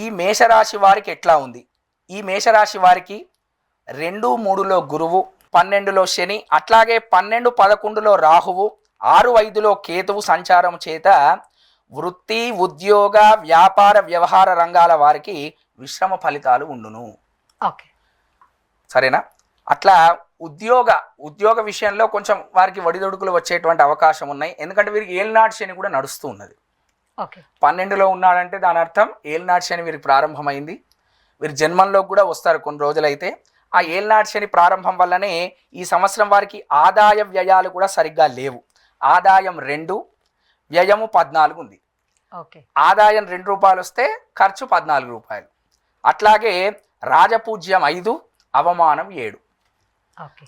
ఈ మేషరాశి వారికి ఎట్లా ఉంది? ఈ మేషరాశి వారికి 2, 3లో గురువు, 12లో శని, అట్లాగే 12, 11లో రాహువు, 6, 5లో కేతువు సంచారం చేత వృత్తి, ఉద్యోగ, వ్యాపార, వ్యవహార రంగాల వారికి మిశ్రమ ఫలితాలు ఉండును. ఓకే, సరేనా? అట్లా ఉద్యోగ విషయంలో కొంచెం వారికి ఒడిదొడుకులు వచ్చేటువంటి అవకాశం ఉన్నాయి. ఎందుకంటే వీరికి ఏలినాటి శని కూడా నడుస్తూ ఉన్నది. 12లో ఉన్నాడంటే దాని అర్థం ఏలినాటి శని వీరికి ప్రారంభమైంది. వీరి జన్మంలో కూడా వస్తారు కొన్ని రోజులైతే. ఆ ఏలినాటి శని ప్రారంభం వల్లనే ఈ సంవత్సరం వారికి ఆదాయ వ్యయాలు కూడా సరిగ్గా లేవు. ఆదాయం 2, వ్యయము 14 ఉంది. ఆదాయం 2 రూపాయలు వస్తే ఖర్చు 14 రూపాయలు. అట్లాగే రాజపూజ్యం 5, అవమానం 7.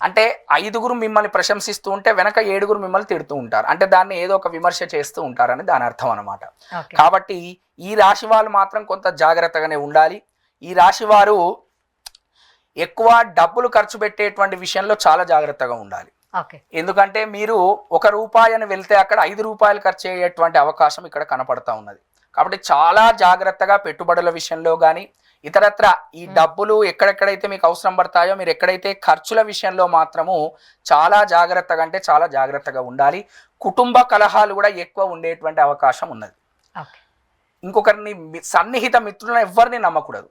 అంటే 5గురు మిమ్మల్ని ప్రశంసిస్తూ ఉంటే వెనక 7గురు మిమ్మల్ని తిడుతూ ఉంటారు. అంటే దాన్ని ఏదో ఒక విమర్శ చేస్తూ ఉంటారని దాని అర్థం అనమాట. కాబట్టి ఈ రాశి వాళ్ళు మాత్రం కొంత జాగ్రత్తగానే ఉండాలి. ఈ రాశి వారు ఎక్కువ డబ్బులు ఖర్చు పెట్టేటువంటి విషయంలో చాలా జాగ్రత్తగా ఉండాలి. ఎందుకంటే మీరు 1 రూపాయని వెళ్తే అక్కడ 5 రూపాయలు ఖర్చు అయ్యేటువంటి అవకాశం ఇక్కడ కనపడతా ఉన్నది. కాబట్టి చాలా జాగ్రత్తగా పెట్టుబడుల విషయంలో కానీ ఇతరత్ర ఈ డబ్బులు ఎక్కడెక్కడైతే మీకు అవసరం పడతాయో మీరు ఎక్కడైతే ఖర్చుల విషయంలో మాత్రము చాలా జాగ్రత్తగా అంటే చాలా జాగ్రత్తగా ఉండాలి. కుటుంబ కలహాలు కూడా ఎక్కువ ఉండేటువంటి అవకాశం ఉన్నది. ఇంకొకరిని సన్నిహిత మిత్రులను ఎవరిని నమ్మకూడదు.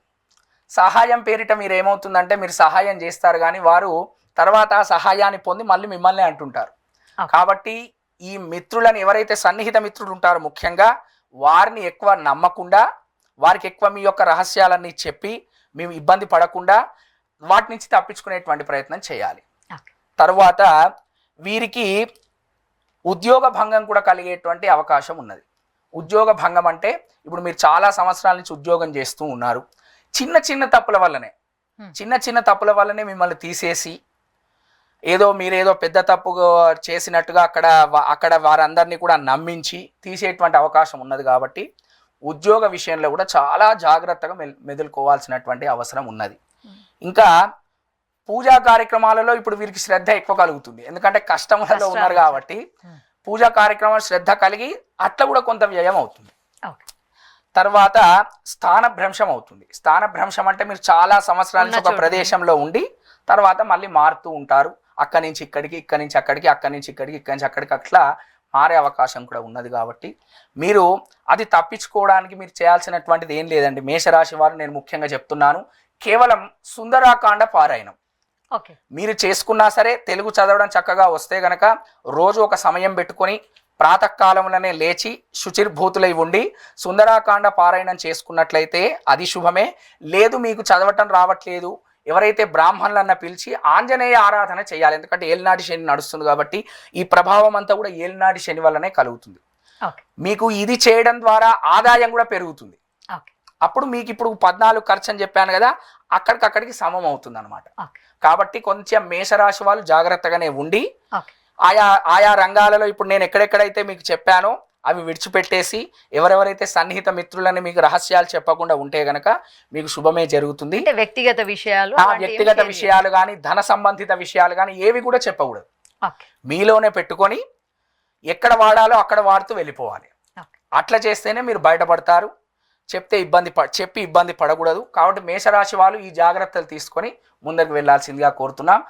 సహాయం పేరిట మీరు ఏమవుతుందంటే మీరు సహాయం చేస్తారు కానీ వారు తర్వాత ఆ సహాయాన్ని పొంది మళ్ళీ మిమ్మల్ని అంటుంటారు. కాబట్టి ఈ మిత్రులను ఎవరైతే సన్నిహిత మిత్రులు ఉంటారో ముఖ్యంగా వారిని ఎక్కువ నమ్మకుండా వారికి ఎక్కువ మీ యొక్క రహస్యాలన్నీ చెప్పి మేము ఇబ్బంది పడకుండా వాటి నుంచి తప్పించుకునేటువంటి ప్రయత్నం చేయాలి. తర్వాత వీరికి ఉద్యోగ భంగం కూడా కలిగేటువంటి అవకాశం ఉన్నది. ఉద్యోగ భంగం అంటే ఇప్పుడు మీరు చాలా సంవత్సరాల నుంచి ఉద్యోగం చేస్తూ ఉన్నారు. చిన్న చిన్న తప్పుల వల్లనే మిమ్మల్ని తీసేసి మీరేదో పెద్ద తప్పు చేసినట్టుగా అక్కడ వారందరినీ కూడా నమ్మించి తీసేటువంటి అవకాశం ఉన్నది. కాబట్టి ఉద్యోగ విషయంలో కూడా చాలా జాగ్రత్తగా మెదులుకోవాల్సినటువంటి అవసరం ఉన్నది. ఇంకా పూజా కార్యక్రమాలలో ఇప్పుడు వీరికి శ్రద్ధ ఎక్కువ కలుగుతుంది. ఎందుకంటే కష్టములలో ఉన్నారు కాబట్టి పూజా కార్యక్రమాలు శ్రద్ధ కలిగి అట్లా కూడా కొంత వ్యయం అవుతుంది. తర్వాత స్థానభ్రంశం అవుతుంది. స్థానభ్రంశం అంటే మీరు చాలా సంవత్సరాల నుంచి ఒక ప్రదేశంలో ఉండి తర్వాత మళ్ళీ మారుతూ ఉంటారు. అక్కడి నుంచి ఇక్కడికి, ఇక్కడి నుంచి అక్కడికి, అక్కడి నుంచి ఇక్కడికి, ఇక్కడి నుంచి అక్కడికి అట్లా మారే అవకాశం కూడా ఉన్నది. కాబట్టి మీరు అది తప్పించుకోవడానికి మీరు చేయాల్సినటువంటిది ఏం లేదండి. మేషరాశి వారు నేను ముఖ్యంగా చెప్తున్నాను, కేవలం సుందరాకాండ పారాయణం మీరు చేసుకున్నా సరే తెలుగు చదవడం చక్కగా వస్తే గనక రోజు ఒక సమయం పెట్టుకొని ప్రాతకాలంలోనే లేచి శుచిర్భూతులై ఉండి సుందరాకాండ పారాయణం చేసుకున్నట్లయితే అది శుభమే. లేదు మీకు చదవటం రావట్లేదు, ఎవరైతే బ్రాహ్మణులన్న పిలిచి ఆంజనేయ ఆరాధన చేయాలి. ఎందుకంటే ఏలినాటి శని నడుస్తుంది కాబట్టి ఈ ప్రభావం అంతా కూడా ఏలినాటి శని వల్లనే కలుగుతుంది. మీకు ఇది చేయడం ద్వారా ఆదాయం కూడా పెరుగుతుంది. అప్పుడు మీకు ఇప్పుడు 14 ఖర్చు అని చెప్పాను కదా, అక్కడికక్కడికి సమం అవుతుంది అనమాట. కాబట్టి కొంచెం మేషరాశి వాళ్ళు జాగ్రత్తగానే ఉండి ఆయా రంగాలలో ఇప్పుడు నేను ఎక్కడెక్కడైతే మీకు చెప్పానో అవి విడిచిపెట్టేసి ఎవరెవరైతే సన్నిహిత మిత్రులని మీకు రహస్యాలు చెప్పకుండా ఉంటే గనక మీకు శుభమే జరుగుతుంది. వ్యక్తిగత విషయాలు కానీ ధన సంబంధిత విషయాలు కానీ ఏవి కూడా చెప్పకూడదు. మీలోనే పెట్టుకొని ఎక్కడ వాడాలో అక్కడ వాడుతూ వెళ్ళిపోవాలి. అట్లా చేస్తేనే మీరు బయటపడతారు. చెప్పి ఇబ్బంది పడకూడదు. కాబట్టి మేషరాశి వాళ్ళు ఈ జాగ్రత్తలు తీసుకొని ముందరికి వెళ్లాల్సిందిగా కోరుతున్నాం.